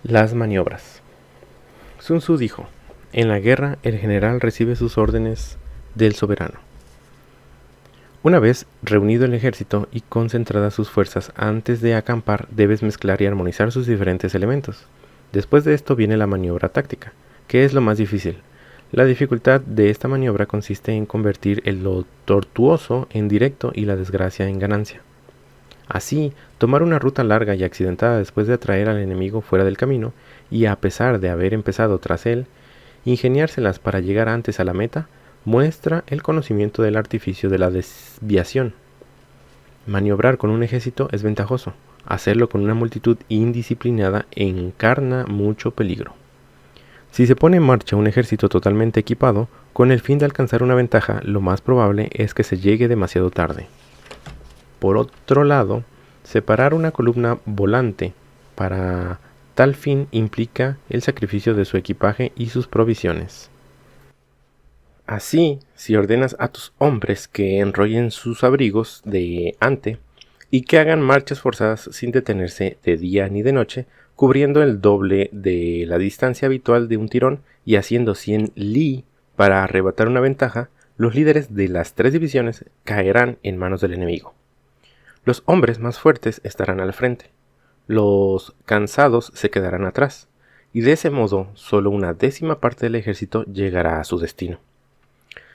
Las maniobras. Sun Tzu dijo: en la guerra el general recibe sus órdenes del soberano. Una vez reunido el ejército y concentradas sus fuerzas antes de acampar, debes mezclar y armonizar sus diferentes elementos. Después de esto viene la maniobra táctica, que es lo más difícil. La dificultad de esta maniobra consiste en convertir lo tortuoso en directo y la desgracia en ganancia. Así, tomar una ruta larga y accidentada después de atraer al enemigo fuera del camino, y a pesar de haber empezado tras él, ingeniárselas para llegar antes a la meta, muestra el conocimiento del artificio de la desviación. Maniobrar con un ejército es ventajoso. Hacerlo con una multitud indisciplinada encarna mucho peligro. Si se pone en marcha un ejército totalmente equipado, con el fin de alcanzar una ventaja, lo más probable es que se llegue demasiado tarde. Por otro lado, separar una columna volante para tal fin implica el sacrificio de su equipaje y sus provisiones. Así, si ordenas a tus hombres que enrollen sus abrigos de ante y que hagan marchas forzadas sin detenerse de día ni de noche, cubriendo el doble de la distancia habitual de un tirón y haciendo 100 li para arrebatar una ventaja, los líderes de las 3 divisiones caerán en manos del enemigo. Los hombres más fuertes estarán al frente, los cansados se quedarán atrás, y de ese modo solo una décima parte del ejército llegará a su destino.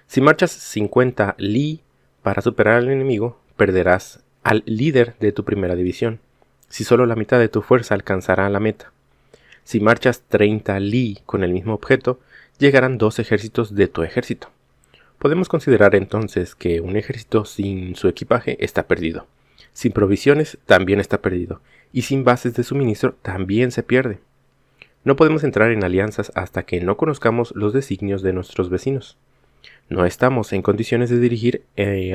Si marchas 50 li para superar al enemigo, perderás al líder de tu primera división, si solo la mitad de tu fuerza alcanzará la meta. Si marchas 30 li con el mismo objeto, llegarán 2 ejércitos de tu ejército. Podemos considerar entonces que un ejército sin su equipaje está perdido. Sin provisiones también está perdido, y sin bases de suministro también se pierde. No podemos entrar en alianzas hasta que no conozcamos los designios de nuestros vecinos. No estamos en condiciones de dirigir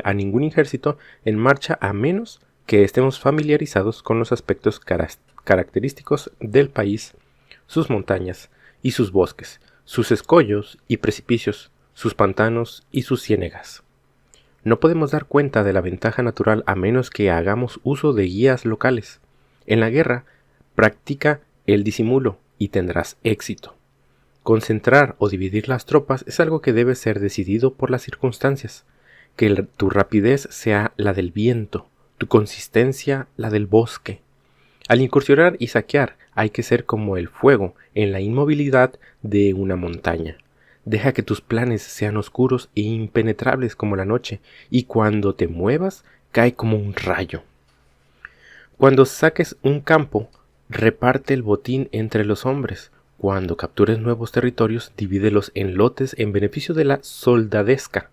a ningún ejército en marcha a menos que estemos familiarizados con los aspectos característicos del país, sus montañas y sus bosques, sus escollos y precipicios, sus pantanos y sus ciénegas. No podemos dar cuenta de la ventaja natural a menos que hagamos uso de guías locales. En la guerra, practica el disimulo y tendrás éxito. Concentrar o dividir las tropas es algo que debe ser decidido por las circunstancias. Que tu rapidez sea la del viento, tu consistencia la del bosque. Al incursionar y saquear hay que ser como el fuego en la inmovilidad de una montaña. Deja que tus planes sean oscuros e impenetrables como la noche, y cuando te muevas, cae como un rayo. Cuando saques un campo, reparte el botín entre los hombres. Cuando captures nuevos territorios, divídelos en lotes en beneficio de la soldadesca.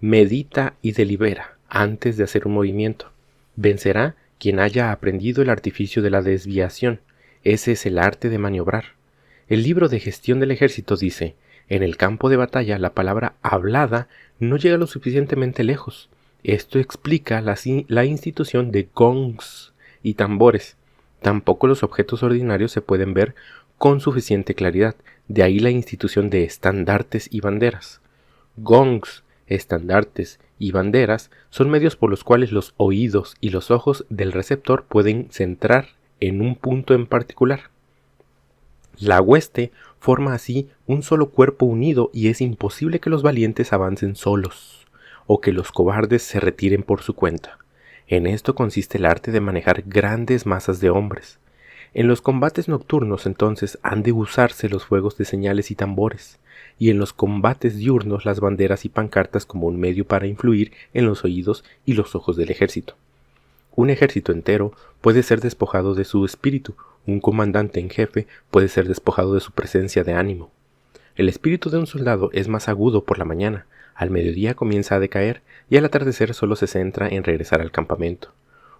Medita y delibera antes de hacer un movimiento. Vencerá quien haya aprendido el artificio de la desviación. Ese es el arte de maniobrar. El libro de gestión del ejército dice: en el campo de batalla la palabra hablada no llega lo suficientemente lejos. Esto explica la institución de gongs y tambores. Tampoco los objetos ordinarios se pueden ver con suficiente claridad, de ahí la institución de estandartes y banderas. Gongs, estandartes y banderas son medios por los cuales los oídos y los ojos del receptor pueden centrar en un punto en particular. La hueste forma así un solo cuerpo unido y es imposible que los valientes avancen solos, o que los cobardes se retiren por su cuenta. En esto consiste el arte de manejar grandes masas de hombres. En los combates nocturnos entonces han de usarse los fuegos de señales y tambores, y en los combates diurnos las banderas y pancartas como un medio para influir en los oídos y los ojos del ejército. Un ejército entero puede ser despojado de su espíritu, un comandante en jefe puede ser despojado de su presencia de ánimo. El espíritu de un soldado es más agudo por la mañana, al mediodía comienza a decaer y al atardecer solo se centra en regresar al campamento.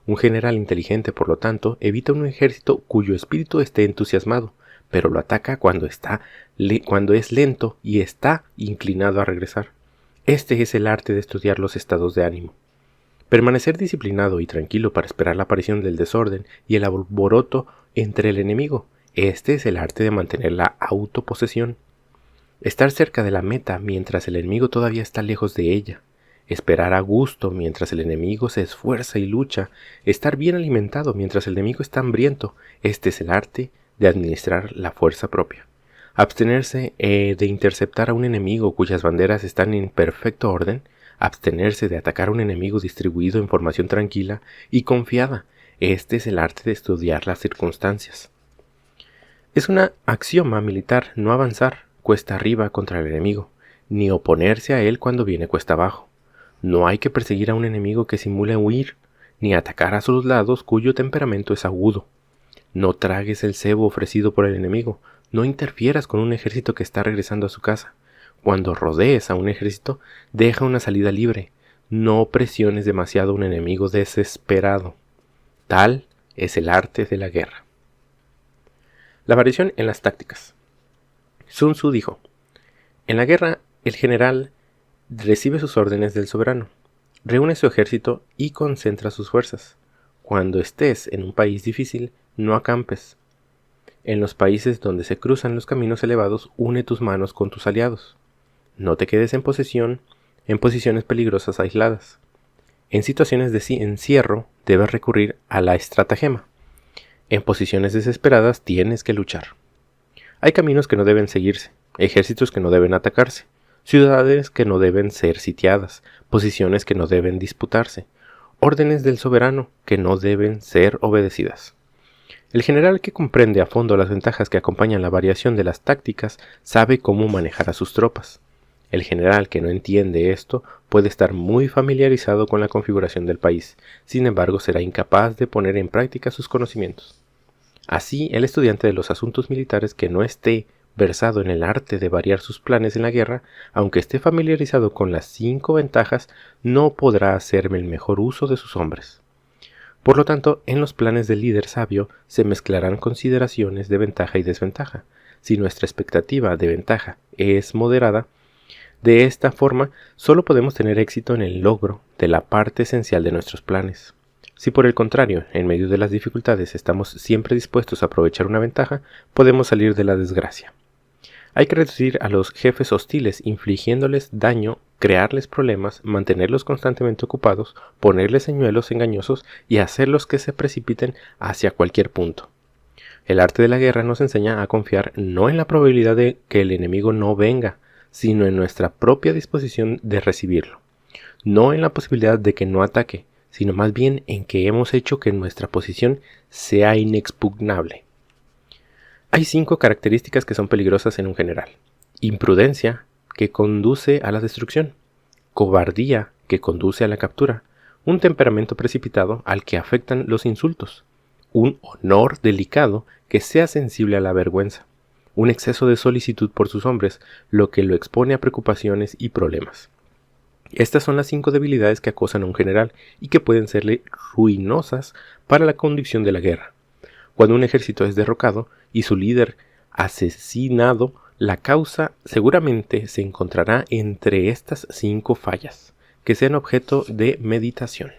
Un general inteligente, por lo tanto, evita un ejército cuyo espíritu esté entusiasmado, pero lo ataca cuando es lento y está inclinado a regresar. Este es el arte de estudiar los estados de ánimo. Permanecer disciplinado y tranquilo para esperar la aparición del desorden y el alboroto entre el enemigo. Este es el arte de mantener la autoposesión. Estar cerca de la meta mientras el enemigo todavía está lejos de ella. Esperar a gusto mientras el enemigo se esfuerza y lucha. Estar bien alimentado mientras el enemigo está hambriento. Este es el arte de administrar la fuerza propia. Abstenerse de interceptar a un enemigo cuyas banderas están en perfecto orden. Abstenerse de atacar a un enemigo distribuido en formación tranquila y confiada. Este es el arte de estudiar las circunstancias. Es una axioma militar no avanzar cuesta arriba contra el enemigo, ni oponerse a él cuando viene cuesta abajo. No hay que perseguir a un enemigo que simule huir, ni atacar a sus lados cuyo temperamento es agudo. No tragues el cebo ofrecido por el enemigo, no interfieras con un ejército que está regresando a su casa. Cuando rodees a un ejército, deja una salida libre, no presiones demasiado a un enemigo desesperado. Tal es el arte de la guerra. La variación en las tácticas. Sun Tzu dijo: en la guerra, el general recibe sus órdenes del soberano, reúne su ejército y concentra sus fuerzas. Cuando estés en un país difícil, no acampes. En los países donde se cruzan los caminos elevados, une tus manos con tus aliados. No te quedes en posiciones peligrosas aisladas. En situaciones de encierro, debes recurrir a la estratagema. En posiciones desesperadas tienes que luchar. Hay caminos que no deben seguirse, ejércitos que no deben atacarse, ciudades que no deben ser sitiadas, posiciones que no deben disputarse, órdenes del soberano que no deben ser obedecidas. El general que comprende a fondo las ventajas que acompañan la variación de las tácticas sabe cómo manejar a sus tropas. El general que no entiende esto puede estar muy familiarizado con la configuración del país, sin embargo será incapaz de poner en práctica sus conocimientos. Así, el estudiante de los asuntos militares que no esté versado en el arte de variar sus planes en la guerra, aunque esté familiarizado con las 5 ventajas, no podrá hacer el mejor uso de sus hombres. Por lo tanto, en los planes del líder sabio se mezclarán consideraciones de ventaja y desventaja. Si nuestra expectativa de ventaja es moderada, de esta forma, solo podemos tener éxito en el logro de la parte esencial de nuestros planes. Si por el contrario, en medio de las dificultades estamos siempre dispuestos a aprovechar una ventaja, podemos salir de la desgracia. Hay que reducir a los jefes hostiles infligiéndoles daño, crearles problemas, mantenerlos constantemente ocupados, ponerles señuelos engañosos y hacerlos que se precipiten hacia cualquier punto. El arte de la guerra nos enseña a confiar no en la probabilidad de que el enemigo no venga, sino en nuestra propia disposición de recibirlo. No en la posibilidad de que no ataque, sino más bien en que hemos hecho que nuestra posición sea inexpugnable. Hay 5 características que son peligrosas en un general. Imprudencia, que conduce a la destrucción. Cobardía, que conduce a la captura. Un temperamento precipitado al que afectan los insultos. Un honor delicado que sea sensible a la vergüenza. Un exceso de solicitud por sus hombres, lo que lo expone a preocupaciones y problemas. Estas son las 5 debilidades que acosan a un general y que pueden serle ruinosas para la conducción de la guerra. Cuando un ejército es derrocado y su líder asesinado, la causa seguramente se encontrará entre estas 5 fallas, que sean objeto de meditación.